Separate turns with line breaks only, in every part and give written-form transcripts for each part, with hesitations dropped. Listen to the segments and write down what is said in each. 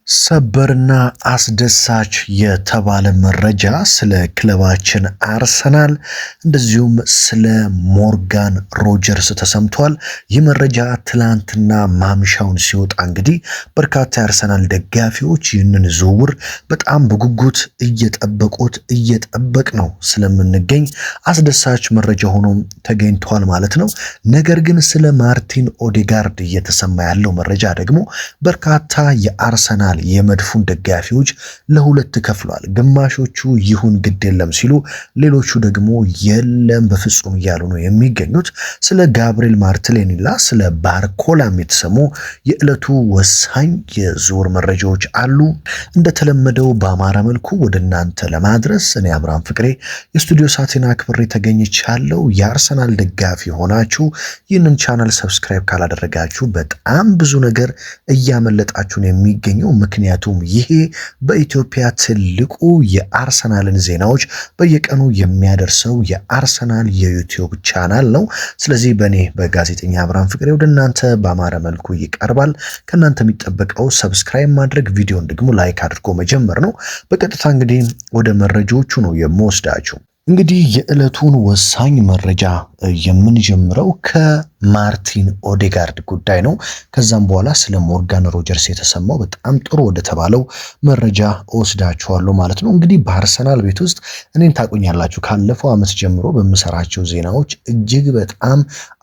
ሰበርና አስደሳች የተባለ መረጃ ስለ ክለባችን አርሰናል እንደዚሁም ስለ ሞርጋን ሮጀርስ ተሰምቷል። ይህ መረጃ ትላንትና ማምሻውን ሲወጣ እንግዲህ በርካታ የአርሰናል ደጋፊዎች ይህንን ዝውውር በጣም በጉጉት እየጠበቅ ነው ስለምንገኝ አስደሳች መረጃ ሆኖ ተገኝቷል ማለት ነው። ነገር ግን ስለ ማርቲን ኦዴጋርድ እየተሰማ ያለው መረጃ ደግሞ በርካታ የአርሰናል የመድፉን ደጋፊዎች ለሁለት ከፍሏል። ግማሾቹ ይሁን ግድ የለም ሲሉ፣ ሌሎቹ ደግሞ የለም በፍጹም እያሉ ነው የሚገኙት። ስለ ጋብሪኤል ማርቲኔሊና ስለ ባርኮላም የተሰሙ የዕለቱ ወሳኝ የዝውውር መረጃዎች አሉ። እንደተለመደው በአማረ መልኩ ወደ እናንተ ለማድረስ እኔ አብርሃም ፍቅሬ የስቱዲዮ ሰዓቴን አክብሬ ተገኝቻለሁ። የአርሰናል ደጋፊ ሆናችሁ ይህንን ቻናል ሰብስክራይብ ካላደረጋችሁ በጣም ብዙ ነገር እያመለጣችሁ ነው የሚገኘው። ምክንያቱም ይሄ በኢትዮጵያ ትልቁ የአርሰናልን ዜናዎች በየቀኑ የሚያደርሰው የአርሰናል የዩቲዩብ ቻናል ነው። ስለዚህ በእኔ በጋዜጠኛ አብርሃም ፍቅሬ ወደ እናንተ በአማረ መልኩ ይቀርባል። ከእናንተ የሚጠበቀው ሰብስክራይብ ማድረግ፣ ቪዲዮን ደግሞ ላይክ አድርጎ መጀመር ነው። በቀጥታ እንግዲህ ወደ መረጃዎቹ ነው የምወስዳችሁ። እንግዲህ የዕለቱን ወሳኝ መረጃ የምንጀምረው ከማርቲን ኦዴጋርድ ጉዳይ ነው። ከዛም በኋላ ስለ ሞርጋን ሮጀርስ የተሰማው በጣም ጥሩ ወደ ተባለው መረጃ እወስዳችኋለሁ ማለት ነው። እንግዲህ በአርሰናል ቤት ውስጥ እኔን ታቁኛላችሁ፣ ካለፈው ዓመት ጀምሮ በምሰራቸው ዜናዎች እጅግ በጣም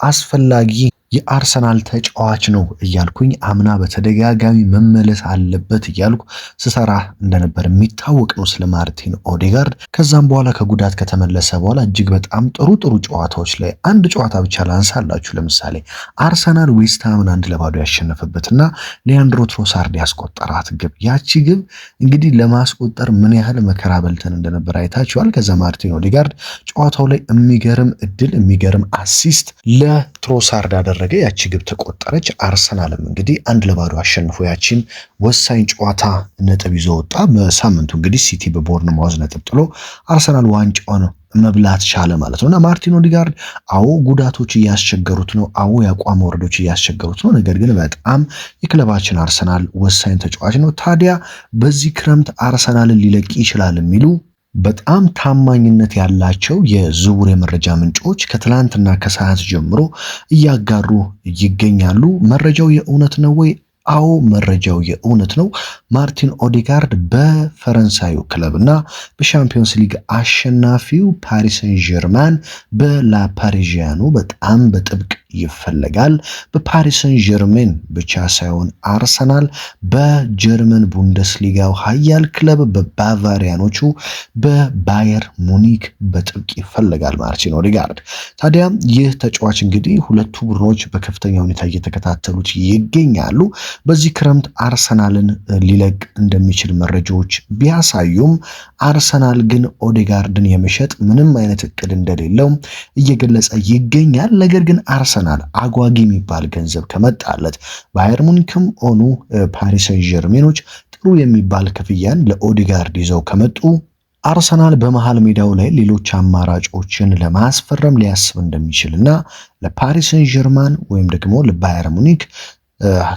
አስፈላጊ የአርሰናል ተጫዋች ነው እያልኩኝ አምና በተደጋጋሚ መመለስ አለበት እያልኩ ስሰራ እንደነበር የሚታወቅ ነው ስለ ማርቲን ኦዴጋርድ። ከዛም በኋላ ከጉዳት ከተመለሰ በኋላ እጅግ በጣም ጥሩ ጨዋታዎች ላይ አንድ ጨዋታ ብቻ ላንሳላችሁ። ለምሳሌ አርሰናል ዌስትሃምን 1-0 ያሸነፈበትና ሊያንድሮ ትሮሳርድ ያስቆጠራት ግብ፣ ያቺ ግብ እንግዲህ ለማስቆጠር ምን ያህል መከራ በልተን እንደነበር አይታችኋል። ከዛ ማርቲን ኦዴጋርድ ጨዋታው ላይ የሚገርም እድል የሚገርም አሲስት ለትሮሳርድ አደረገ። ያቺ ግብ ተቆጠረች። አርሰናልም እንግዲህ 1-0 አሸንፎ ያቺን ወሳኝ ጨዋታ ነጥብ ይዞ ወጣ። በሳምንቱ እንግዲህ ሲቲ በቦርንማውዝ ነጥብ ጥሎ አርሰናል ዋንጫውን መብላት ቻለ ማለት ነው። እና ማርቲን ኦዴጋርድ አዎ ጉዳቶች እያስቸገሩት ነው፣ አዎ የአቋም ወረዶች እያስቸገሩት ነው። ነገር ግን በጣም የክለባችን አርሰናል ወሳኝ ተጫዋች ነው። ታዲያ በዚህ ክረምት አርሰናልን ሊለቅ ይችላል የሚሉ በጣም ታማኝነት ያላቸው የዝውውር የመረጃ ምንጮች ከትላንትና ከሰዓት ጀምሮ እያጋሩ ይገኛሉ። መረጃው የእውነት ነው ወይ? አዎ መረጃው የእውነት ነው። ማርቲን ኦዴጋርድ በፈረንሳዩ ክለብና በሻምፒዮንስ ሊግ አሸናፊው ፓሪስ ሰን ጀርማን በላፓሪዥያኑ በጣም በጥብቅ ይፈለጋል። በፓሪስ ሰን ጀርሜን ብቻ ሳይሆን አርሰናል በጀርመን ቡንደስሊጋው ኃያል ክለብ በባቫሪያኖቹ በባየር ሙኒክ በጥብቅ ይፈለጋል ማርቲን ኦዴጋርድ። ታዲያ ይህ ተጫዋች እንግዲህ ሁለቱ ቡድኖች በከፍተኛ ሁኔታ እየተከታተሉት ይገኛሉ። በዚህ ክረምት አርሰናልን ሊለቅ እንደሚችል መረጃዎች ቢያሳዩም አርሰናል ግን ኦዴጋርድን የመሸጥ ምንም አይነት እቅድ እንደሌለው እየገለጸ ይገኛል። ነገር ግን አርሰናል አጓጊ የሚባል ገንዘብ ከመጣለት ባየር ሙኒክም ሆኑ ፓሪስ ሰን ጀርሜኖች ጥሩ የሚባል ክፍያን ለኦዴጋርድ ይዘው ከመጡ አርሰናል በመሃል ሜዳው ላይ ሌሎች አማራጮችን ለማስፈረም ሊያስብ እንደሚችልና ለፓሪስ ሰን ጀርማን ወይም ደግሞ ለባየር ሙኒክ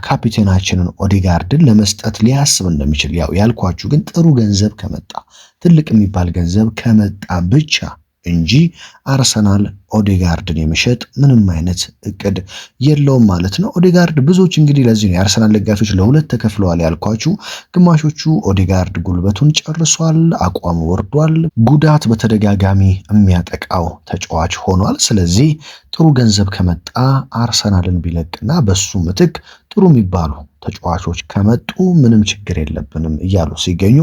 ካፒቴናችንን ኦዴጋርድን ለመስጠት ሊያስብ እንደሚችል ያልኳችሁ ግን ጥሩ ገንዘብ ከመጣ ትልቅ የሚባል ገንዘብ ከመጣ ብቻ እንጂ አርሰናል ኦዴጋርድን የመሸጥ ምንም አይነት እቅድ የለውም ማለት ነው። ኦዴጋርድ ብዙዎች እንግዲህ ለዚህ ነው የአርሰናል ደጋፊዎች ለሁለት ተከፍለዋል ያልኳችሁ። ግማሾቹ ኦዴጋርድ ጉልበቱን ጨርሷል፣ አቋሙ ወርዷል፣ ጉዳት በተደጋጋሚ የሚያጠቃው ተጫዋች ሆኗል። ስለዚህ ጥሩ ገንዘብ ከመጣ አርሰናልን ቢለቅና በሱ ምትክ ጥሩ የሚባሉ ተጫዋቾች ከመጡ ምንም ችግር የለብንም እያሉ ሲገኙ፣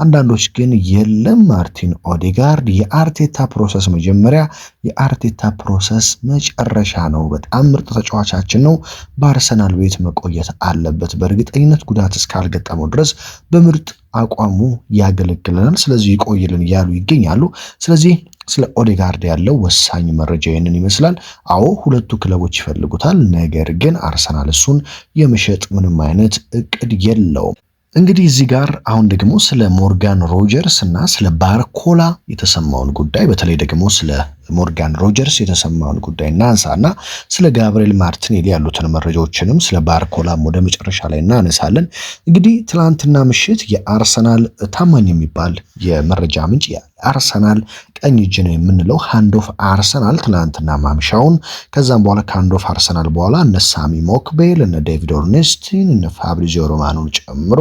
አንዳንዶች ግን የለም ማርቲን ኦዴጋርድ የአርቴታ ፕሮሰስ መጀመሪያ የአርቴታ ፕሮሰስ መጨረሻ ነው፣ በጣም ምርጥ ተጫዋቻችን ነው፣ በአርሰናል ቤት መቆየት አለበት፣ በእርግጠኝነት ጉዳት እስካልገጠመው ድረስ በምርጥ አቋሙ ያገለግለናል፣ ስለዚህ ይቆይልን እያሉ ይገኛሉ። ስለዚህ ስለ ኦዴጋርድ ያለው ወሳኝ መረጃ ይህንን ይመስላል። አዎ ሁለቱ ክለቦች ይፈልጉታል፣ ነገር ግን አርሰናል እሱን የመሸጥ ምንም አይነት እቅድ የለውም። እንግዲህ እዚህ ጋር አሁን ደግሞ ስለ ሞርጋን ሮጀርስ እና ስለ ባርኮላ የተሰማውን ጉዳይ በተለይ ደግሞ ስለ ሞርጋን ሮጀርስ የተሰማውን ጉዳይ እናንሳና ስለ ጋብሪኤል ማርቲኔሊ ያሉትን መረጃዎችንም ስለ ባርኮላም ወደ መጨረሻ ላይ እናነሳለን። እንግዲህ ትላንትና ምሽት የአርሰናል ታማኝ የሚባል የመረጃ ምንጭ የአርሰናል ቀኝ እጅ ነው የምንለው ሃንድ ኦፍ አርሰናል ትላንትና ማምሻውን ከዛም በኋላ ከሃንድ ኦፍ አርሰናል በኋላ እነ ሳሚ ሞክቤል እነ ዴቪድ ኦርኔስቲን እነ ፋብሪዚዮ ሮማኖን ጨምሮ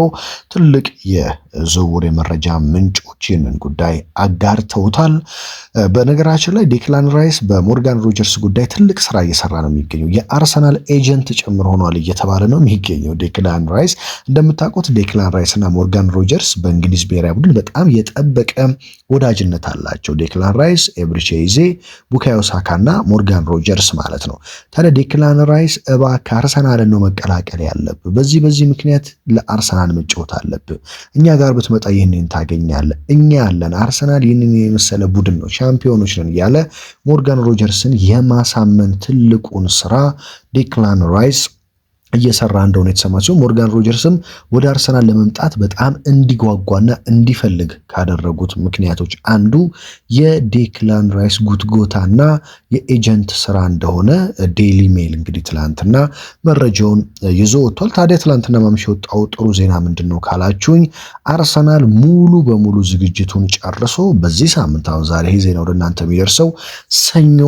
ትልቅ የዝውውር የመረጃ ምንጮች ይህንን ጉዳይ አጋርተውታል። በነገራችን ላይ ዴክላን ራይስ በሞርጋን ሮጀርስ ጉዳይ ትልቅ ስራ እየሰራ ነው የሚገኘው። የአርሰናል ኤጀንት ጭምር ሆኗል እየተባለ ነው የሚገኘው ዴክላን ራይስ። እንደምታውቁት ዴክላን ራይስ እና ሞርጋን ሮጀርስ በእንግሊዝ ብሔራዊ ቡድን በጣም የጠበቀ ወዳጅነት አላቸው። ዴክላን ራይስ፣ ኤብሪቼ ኢዜ፣ ቡካዮ ሳካ እና ሞርጋን ሮጀርስ ማለት ነው። ታዲያ ዴክላን ራይስ እባክህ አርሰናልን ነው መቀላቀል ያለብህ፣ በዚህ ምክንያት ለአርሰናል መጫወት አለብህ፣ እኛ ጋር ብትመጣ ይህንን ታገኛለህ፣ እኛ ያለን አርሰናል ይህንን የመሰለ ቡድን ነው፣ ሻምፒዮኖች ነን እያለ ሞርጋን ሮጀርስን የማሳመን ትልቁን ስራ ዴክላን ራይስ እየሰራ እንደሆነ የተሰማ ሲሆን ሞርጋን ሮጀርስም ወደ አርሰናል ለመምጣት በጣም እንዲጓጓና እንዲፈልግ ካደረጉት ምክንያቶች አንዱ የዴክላን ራይስ ጉትጎታና የኤጀንት ስራ እንደሆነ ዴይሊ ሜል እንግዲህ ትላንትና መረጃውን ይዞ ወጥቷል። ታዲያ ትላንትና ማምሻ የወጣው ጥሩ ዜና ምንድን ነው ካላችሁኝ አርሰናል ሙሉ በሙሉ ዝግጅቱን ጨርሶ በዚህ ሳምንት አሁን ዛሬ ይሄ ዜና ወደ እናንተ የሚደርሰው ሰኞ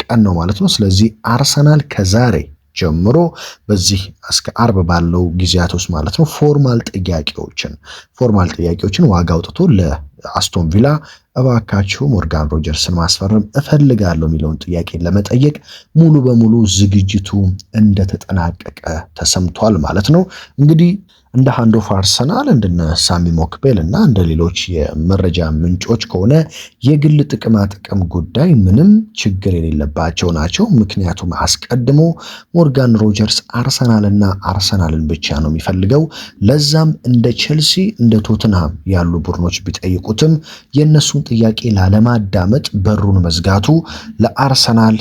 ቀን ነው ማለት ነው። ስለዚህ አርሰናል ከዛሬ ጀምሮ በዚህ እስከ አርብ ባለው ጊዜያት ውስጥ ማለት ነው ፎርማል ጥያቄዎችን ዋጋ አውጥቶ ለአስቶን ቪላ እባካችሁ ሞርጋን ሮጀርስን ማስፈረም እፈልጋለሁ የሚለውን ጥያቄ ለመጠየቅ ሙሉ በሙሉ ዝግጅቱ እንደተጠናቀቀ ተሰምቷል ማለት ነው። እንግዲህ እንደ ሃንድ ኦፍ አርሰናል እንደነ ሳሚ ሞክቤል እና እንደ ሌሎች የመረጃ ምንጮች ከሆነ የግል ጥቅም ጉዳይ ምንም ችግር የሌለባቸው ናቸው። ምክንያቱም አስቀድሞ ሞርጋን ሮጀርስ አርሰናልን ብቻ ነው የሚፈልገው። ለዛም እንደ ቼልሲ እንደ ቶትንሃም ያሉ ቡድኖች ቢጠይቁትም የእነሱን ጥያቄ ላለማዳመጥ በሩን መዝጋቱ ለአርሰናል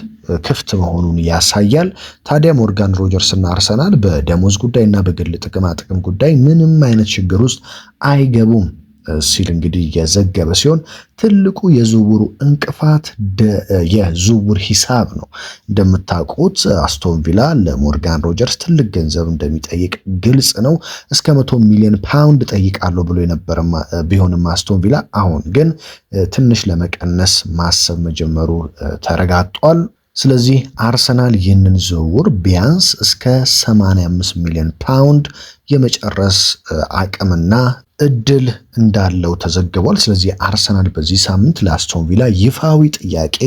ክፍት መሆኑን ያሳያል። ታዲያ ሞርጋን ሮጀርስ እና አርሰናል በደሞዝ ጉዳይና በግል ጥቅም ጉዳይ ምንም አይነት ችግር ውስጥ አይገቡም ሲል እንግዲህ የዘገበ ሲሆን ትልቁ የዝውውሩ እንቅፋት የዝውውር ሂሳብ ነው። እንደምታውቁት አስቶን ቪላ ለሞርጋን ሮጀርስ ትልቅ ገንዘብ እንደሚጠይቅ ግልጽ ነው። እስከ 100 ሚሊዮን ፓውንድ ጠይቃለሁ ብሎ የነበረ ቢሆንም አስቶን ቪላ አሁን ግን ትንሽ ለመቀነስ ማሰብ መጀመሩ ተረጋግጧል። ስለዚህ አርሰናል ይህንን ዝውውር ቢያንስ እስከ 85 ሚሊዮን ፓውንድ የመጨረስ አቅምና እድል እንዳለው ተዘግቧል። ስለዚህ አርሰናል በዚህ ሳምንት ለአስቶን ቪላ ይፋዊ ጥያቄ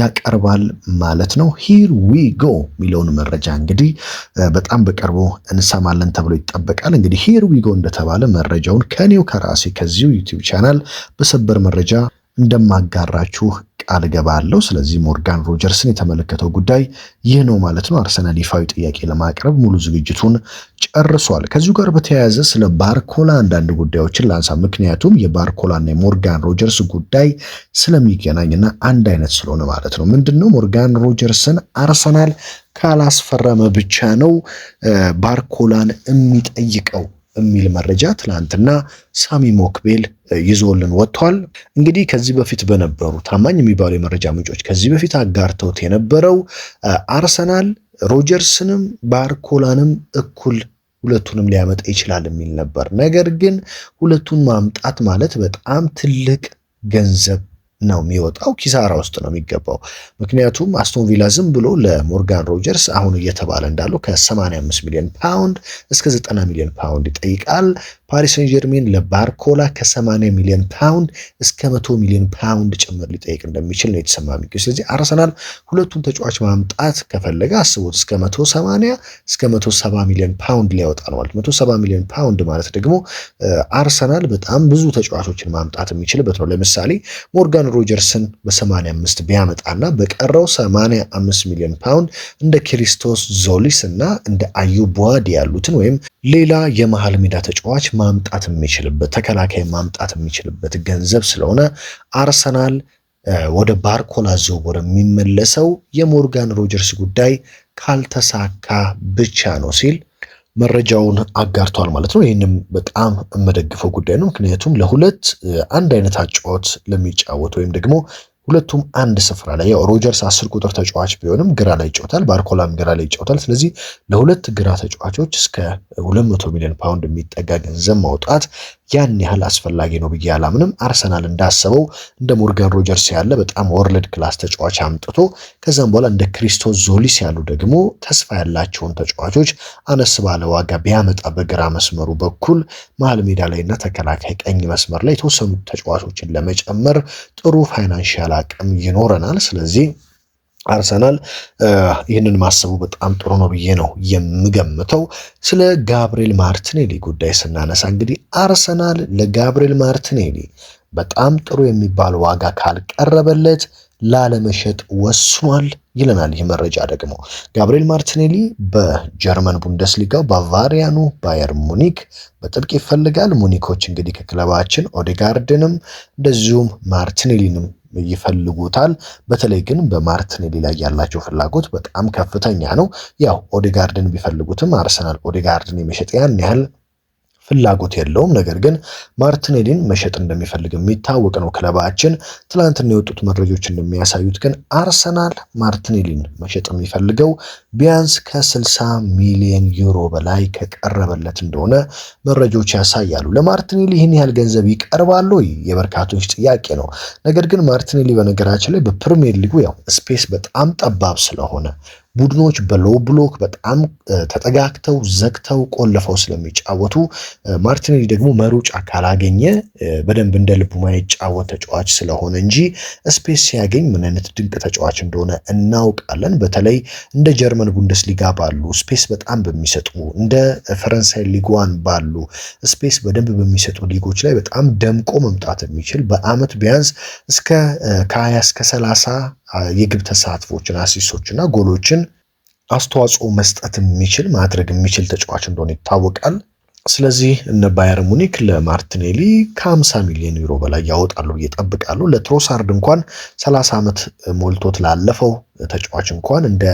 ያቀርባል ማለት ነው። ሂር ዊ ጎ የሚለውን መረጃ እንግዲህ በጣም በቅርቡ እንሰማለን ተብሎ ይጠበቃል። እንግዲህ ሂር ዊ ጎ እንደተባለ መረጃውን ከኔው ከራሴ ከዚሁ ዩቲዩብ ቻናል በሰበር መረጃ እንደማጋራችሁ ቃል ገባለሁ። ስለዚህ ሞርጋን ሮጀርስን የተመለከተው ጉዳይ ይህ ነው ማለት ነው። አርሰናል ይፋዊ ጥያቄ ለማቅረብ ሙሉ ዝግጅቱን ጨርሷል። ከዚሁ ጋር በተያያዘ ስለ ባርኮላ አንዳንድ ጉዳዮችን ላንሳ። ምክንያቱም የባርኮላና የሞርጋን ሮጀርስ ጉዳይ ስለሚገናኝና አንድ አይነት ስለሆነ ማለት ነው። ምንድነው ሞርጋን ሮጀርስን አርሰናል ካላስፈረመ ብቻ ነው ባርኮላን የሚጠይቀው የሚል መረጃ ትላንትና ሳሚ ሞክቤል ይዞልን ወጥቷል። እንግዲህ ከዚህ በፊት በነበሩ ታማኝ የሚባሉ የመረጃ ምንጮች ከዚህ በፊት አጋርተውት የነበረው አርሰናል ሮጀርስንም ባርኮላንም እኩል ሁለቱንም ሊያመጣ ይችላል የሚል ነበር። ነገር ግን ሁለቱን ማምጣት ማለት በጣም ትልቅ ገንዘብ ነው የሚወጣው፣ ኪሳራ ውስጥ ነው የሚገባው። ምክንያቱም አስቶን ቪላ ዝም ብሎ ለሞርጋን ሮጀርስ አሁን እየተባለ እንዳለው ከ85 ሚሊዮን ፓውንድ እስከ 90 ሚሊዮን ፓውንድ ይጠይቃል። ፓሪስ ሴን ጀርሜን ለባርኮላ ከ80 ሚሊዮን ፓውንድ እስከ 100 ሚሊዮን ፓውንድ ጭምር ሊጠይቅ እንደሚችል ነው የተሰማ የሚገኝ። ስለዚህ አርሰናል ሁለቱን ተጫዋች ማምጣት ከፈለገ አስቡት እስከ 180 እስከ 170 ሚሊዮን ፓውንድ ሊያወጣ ነው ማለት 170 ሚሊዮን ፓውንድ ማለት ደግሞ አርሰናል በጣም ብዙ ተጫዋቾችን ማምጣት የሚችልበት ነው። ለምሳሌ ሞርጋን ሮጀርስን በ85 ቢያመጣና በቀረው 85 ሚሊዮን ፓውንድ እንደ ክሪስቶስ ዞሊስ እና እንደ አዩብ ቡዋዲ ያሉትን ወይም ሌላ የመሃል ሜዳ ተጫዋች ማምጣት የሚችልበት ተከላካይ ማምጣት የሚችልበት ገንዘብ ስለሆነ አርሰናል ወደ ባርኮላ ዝውውር የሚመለሰው የሞርጋን ሮጀርስ ጉዳይ ካልተሳካ ብቻ ነው ሲል መረጃውን አጋርቷል ማለት ነው። ይህንም በጣም የምደግፈው ጉዳይ ነው። ምክንያቱም ለሁለት አንድ አይነት አጫወት ለሚጫወት ወይም ደግሞ ሁለቱም አንድ ስፍራ ላይ ያው ሮጀርስ 10 ቁጥር ተጫዋች ቢሆንም ግራ ላይ ይጫወታል፣ ባርኮላም ግራ ላይ ይጫወታል። ስለዚህ ለሁለት ግራ ተጫዋቾች እስከ 200 ሚሊዮን ፓውንድ የሚጠጋ ገንዘብ ማውጣት ያን ያህል አስፈላጊ ነው ብዬ አላምንም። አርሰናል እንዳሰበው እንደ ሞርጋን ሮጀርስ ያለ በጣም ወርልድ ክላስ ተጫዋች አምጥቶ ከዛም በኋላ እንደ ክሪስቶስ ዞሊስ ያሉ ደግሞ ተስፋ ያላቸውን ተጫዋቾች አነስ ባለ ዋጋ ቢያመጣ በግራ መስመሩ በኩል መሀል ሜዳ ላይና ተከላካይ ቀኝ መስመር ላይ የተወሰኑ ተጫዋቾችን ለመጨመር ጥሩ ፋይናንሻል አቅም ይኖረናል። ስለዚህ አርሰናል ይህንን ማሰቡ በጣም ጥሩ ነው ብዬ ነው የምገምተው። ስለ ጋብሪኤል ማርቲኔሊ ጉዳይ ስናነሳ እንግዲህ አርሰናል ለጋብሪኤል ማርቲኔሊ በጣም ጥሩ የሚባል ዋጋ ካልቀረበለት ላለመሸጥ ወስኗል ይለናል ይህ መረጃ። ደግሞ ጋብሪኤል ማርቲኔሊ በጀርመን ቡንደስሊጋው ባቫሪያኑ ባየር ሙኒክ በጥብቅ ይፈልጋል። ሙኒኮች እንግዲህ ከክለባችን ኦዴጋርድንም እንደዚሁም ማርቲኔሊንም ይፈልጉታል። በተለይ ግን በማርቲኔሊ ላይ ያላቸው ፍላጎት በጣም ከፍተኛ ነው። ያው ኦዴጋርድን ቢፈልጉትም አርሰናል ኦዴጋርድን የመሸጥ ያን ያህል ፍላጎት የለውም። ነገር ግን ማርቲኔሊን መሸጥ እንደሚፈልግ የሚታወቅ ነው ክለባችን። ትላንትና የወጡት መረጃዎች እንደሚያሳዩት ግን አርሰናል ማርቲኔሊን መሸጥ የሚፈልገው ቢያንስ ከ60 ሚሊዮን ዩሮ በላይ ከቀረበለት እንደሆነ መረጃዎች ያሳያሉ። ለማርቲኔሊ ይህን ያህል ገንዘብ ይቀርባል ወይ የበርካቶች ጥያቄ ነው። ነገር ግን ማርቲኔሊ በነገራችን ላይ በፕሪሚየር ሊጉ ያው ስፔስ በጣም ጠባብ ስለሆነ ቡድኖች በሎው ብሎክ በጣም ተጠጋግተው ዘግተው ቆልፈው ስለሚጫወቱ ማርቲኔሊ ደግሞ መሩጫ ካላገኘ በደንብ እንደ ልቡ ማይጫወት ተጫዋች ስለሆነ እንጂ ስፔስ ሲያገኝ ምን አይነት ድንቅ ተጫዋች እንደሆነ እናውቃለን። በተለይ እንደ ጀርመን ቡንደስሊጋ ባሉ ስፔስ በጣም በሚሰጡ እንደ ፈረንሳይ ሊጓን ባሉ ስፔስ በደንብ በሚሰጡ ሊጎች ላይ በጣም ደምቆ መምጣት የሚችል በአመት ቢያንስ እስከ ከ20 እስከ 30 የግብ ተሳትፎችን አሲስቶችና ጎሎችን አስተዋጽኦ መስጠት የሚችል ማድረግ የሚችል ተጫዋች እንደሆነ ይታወቃል። ስለዚህ እነ ባየር ሙኒክ ለማርቲኔሊ ከ50 ሚሊዮን ዩሮ በላይ ያወጣሉ ይጠብቃሉ። ለትሮሳርድ እንኳን 30 ዓመት ሞልቶት ላለፈው ተጫዋች እንኳን እንደ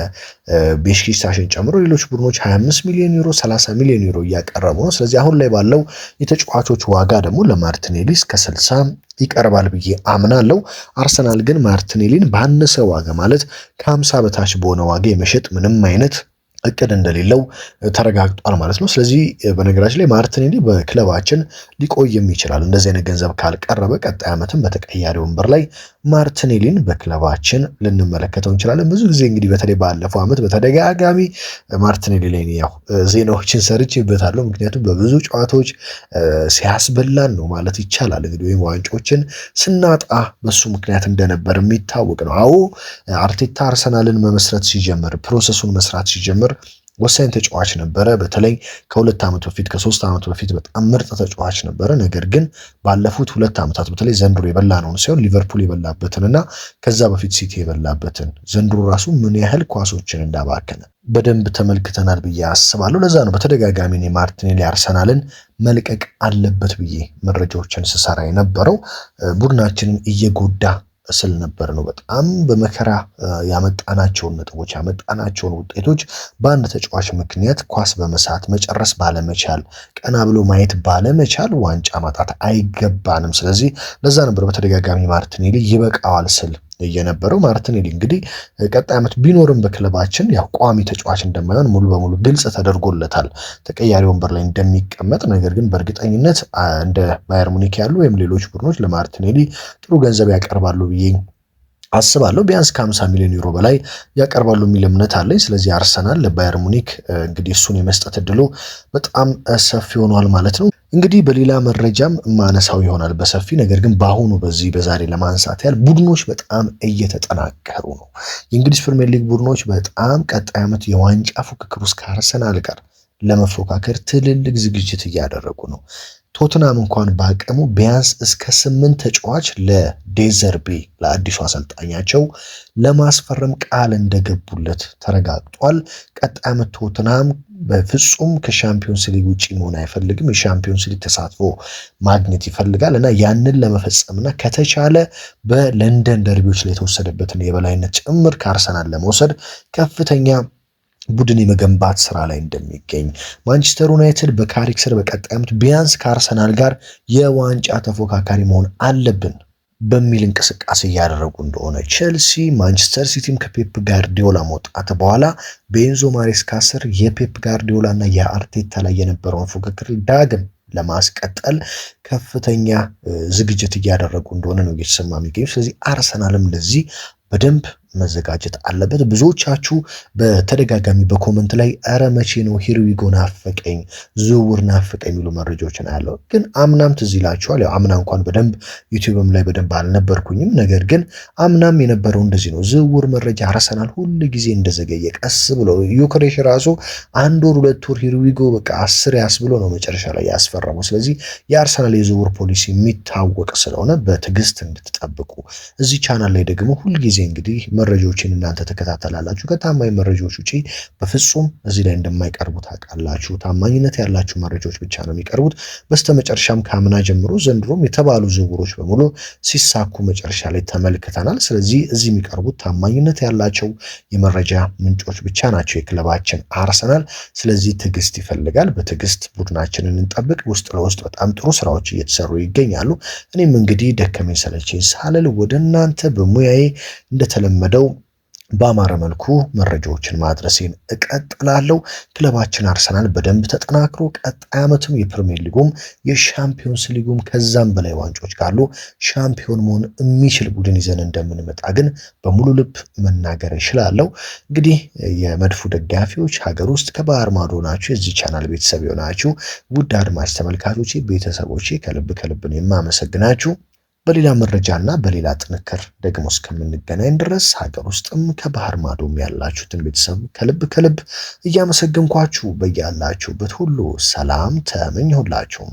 ቤሽኪስታሽን ጨምሮ ሌሎች ቡድኖች 25 ሚሊዮን ዩሮ 30 ሚሊዮን ዩሮ እያቀረቡ ነው። ስለዚህ አሁን ላይ ባለው የተጫዋቾች ዋጋ ደግሞ ለማርቲኔሊ እስከ 60 ይቀርባል ብዬ አምናለሁ። አርሰናል ግን ማርቲኔሊን ባነሰ ዋጋ ማለት ከ50 በታች በሆነ ዋጋ የመሸጥ ምንም አይነት እቅድ እንደሌለው ተረጋግጧል ማለት ነው። ስለዚህ በነገራችን ላይ ማርቲኔሊ በክለባችን ሊቆይም ይችላል። እንደዚህ አይነት ገንዘብ ካልቀረበ ቀጣይ ዓመትም በተቀያሪ ወንበር ላይ ማርቲኔሊን በክለባችን ልንመለከተው እንችላለን። ብዙ ጊዜ እንግዲህ በተለይ ባለፈው ዓመት በተደጋጋሚ ማርቲኔሊ ላይ ያው ዜናዎችን ሰርቼበታለሁ። ምክንያቱም በብዙ ጨዋታዎች ሲያስበላን ነው ማለት ይቻላል። እንግዲህ ወይም ዋንጫዎችን ስናጣ በሱ ምክንያት እንደነበር የሚታወቅ ነው። አዎ አርቴታ አርሰናልን መመስረት ሲጀምር ፕሮሰሱን መስራት ሲጀምር ወሳኝ ተጫዋች ነበረ። በተለይ ከ2 ዓመት በፊት ከ3 ዓመት በፊት በጣም ምርጥ ተጫዋች ነበረ። ነገር ግን ባለፉት 2 ዓመታት በተለይ ዘንድሮ የበላነውን ሳይሆን ሊቨርፑል የበላበትንና ከዛ በፊት ሲቲ የበላበትን ዘንድሮ ራሱ ምን ያህል ኳሶችን እንዳባከነ በደንብ ተመልክተናል ብዬ አስባለሁ። ለዛ ነው በተደጋጋሚ ማርቲኔሊ አርሰናልን መልቀቅ አለበት ብዬ መረጃዎችን ስሰራ የነበረው ቡድናችንን እየጎዳ ስለነበር ነው። በጣም በመከራ ያመጣናቸውን ነጥቦች ያመጣናቸውን ውጤቶች በአንድ ተጫዋች ምክንያት ኳስ በመሳት መጨረስ ባለመቻል ቀና ብሎ ማየት ባለመቻል ዋንጫ ማጣት አይገባንም። ስለዚህ ለዛ ነበር በተደጋጋሚ ማርቲኔሊ ይበቃዋል ስል የነበረው። ማርቲኔሊ እንግዲህ ቀጣይ ዓመት ቢኖርም በክለባችን ያው ቋሚ ተጫዋች እንደማይሆን ሙሉ በሙሉ ግልጽ ተደርጎለታል። ተቀያሪ ወንበር ላይ እንደሚቀመጥ ነገር ግን በእርግጠኝነት እንደ ባየር ሙኒክ ያሉ ወይም ሌሎች ቡድኖች ለማርቲኔሊ ጥሩ ገንዘብ ያቀርባሉ ብዬ አስባለሁ። ቢያንስ ከ50 ሚሊዮን ዩሮ በላይ ያቀርባሉ የሚል እምነት አለኝ። ስለዚህ አርሰናል ለባየር ሙኒክ እንግዲህ እሱን የመስጠት እድሉ በጣም ሰፊ ሆኗል ማለት ነው። እንግዲህ በሌላ መረጃም ማነሳው ይሆናል በሰፊ ነገር ግን በአሁኑ በዛሬ ለማንሳት ያህል ቡድኖች በጣም እየተጠናከሩ ነው። የእንግሊዝ ፕሪሚየር ሊግ ቡድኖች በጣም ቀጣይ ዓመት የዋንጫ ፉክክር ውስጥ ከአርሰናል ጋር ለመፎካከር ትልልቅ ዝግጅት እያደረጉ ነው። ቶትናም እንኳን ባቀሙ ቢያንስ እስከ 8 ተጫዋች ለዴዘርቤ ለአዲሱ አሰልጣኛቸው ለማስፈረም ቃል እንደገቡለት ተረጋግጧል። ቀጣይ ዓመት ቶትናም በፍጹም ከሻምፒዮንስ ሊግ ውጪ መሆን አይፈልግም። የሻምፒዮንስ ሊግ ተሳትፎ ማግኘት ይፈልጋል እና ያንን ለመፈጸምና ከተቻለ በለንደን ደርቢዎች ላይ የተወሰደበትን የበላይነት ጭምር ከአርሰናል ለመውሰድ ከፍተኛ ቡድን የመገንባት ስራ ላይ እንደሚገኝ ማንቸስተር ዩናይትድ በካሪክ ስር በቀጣይ ዓመት ቢያንስ ከአርሰናል ጋር የዋንጫ ተፎካካሪ መሆን አለብን በሚል እንቅስቃሴ እያደረጉ እንደሆነ ቼልሲ፣ ማንቸስተር ሲቲም ከፔፕ ጋርዲዮላ መውጣት በኋላ በኤንዞ ማሬስካ ስር የፔፕ ጋርዲዮላ እና የአርቴታ ላይ የነበረውን ፉክክር ዳግም ለማስቀጠል ከፍተኛ ዝግጅት እያደረጉ እንደሆነ ነው እየተሰማ የሚገኙ። ስለዚህ አርሰናልም ለዚህ በደንብ መዘጋጀት አለበት። ብዙዎቻችሁ በተደጋጋሚ በኮመንት ላይ ኧረ መቼ ነው ሂርዊጎ ናፈቀኝ፣ ዝውውር ናፈቀኝ የሚሉ መረጃዎችን አያለው። ግን አምናም ትዝ ይላችኋል። ያው አምና እንኳን በደንብ ዩቲዩብም ላይ በደንብ አልነበርኩኝም። ነገር ግን አምናም የነበረው እንደዚህ ነው። ዝውውር መረጃ አርሰናል ሁል ጊዜ እንደዘገየ ቀስ ብሎ ዩክሬሽ ራሱ 1 ወር 2 ወር ሂርዊጎ በቃ 10 ያስ ብሎ ነው መጨረሻ ላይ ያስፈረመው። ስለዚህ የአርሰናል የዝውውር ፖሊሲ የሚታወቅ ስለሆነ በትዕግስት እንድትጠብቁ እዚህ ቻናል ላይ ደግሞ ሁል ጊዜ እንግዲህ መረጃዎችን እናንተ ተከታተላላችሁ። ከታማኝ መረጃዎች ውጪ በፍጹም እዚህ ላይ እንደማይቀርቡ ታውቃላችሁ። ታማኝነት ያላችሁ መረጃዎች ብቻ ነው የሚቀርቡት። በስተመጨረሻም ከአምና ጀምሮ ዘንድሮም የተባሉ ዝውውሮች በሙሉ ሲሳኩ መጨረሻ ላይ ተመልክተናል። ስለዚህ እዚህ የሚቀርቡት ታማኝነት ያላቸው የመረጃ ምንጮች ብቻ ናቸው የክለባችን አርሰናል። ስለዚህ ትዕግስት ይፈልጋል። በትዕግስት ቡድናችንን እንጠብቅ። ውስጥ ለውስጥ በጣም ጥሩ ስራዎች እየተሰሩ ይገኛሉ። እኔም እንግዲህ ደከመኝ ሰለቸኝ ሳልል ወደ እናንተ በሙያዬ እንደተለመደው በአማረ መልኩ መረጃዎችን ማድረሴን እቀጥላለሁ። ክለባችን አርሰናል በደንብ ተጠናክሮ ቀጣይ ዓመትም የፕሪሚየር ሊጉም የሻምፒዮንስ ሊጉም ከዛም በላይ ዋንጫዎች ካሉ ሻምፒዮን መሆን የሚችል ቡድን ይዘን እንደምንመጣ ግን በሙሉ ልብ መናገር እችላለሁ። እንግዲህ የመድፉ ደጋፊዎች ሀገር ውስጥ ከባህር ማዶ ናችሁ፣ የዚህ ቻናል ቤተሰብ የሆናችሁ ውድ አድማጭ ተመልካቾቼ፣ ቤተሰቦቼ ከልብ ነው የማመሰግናችሁ። በሌላ መረጃና በሌላ ጥንክር ደግሞ እስከምንገናኝ ድረስ ሀገር ውስጥም ከባህር ማዶም ያላችሁትን ቤተሰብ ከልብ እያመሰገንኳችሁ በያላችሁበት ሁሉ ሰላም ተመኘሁላችሁ።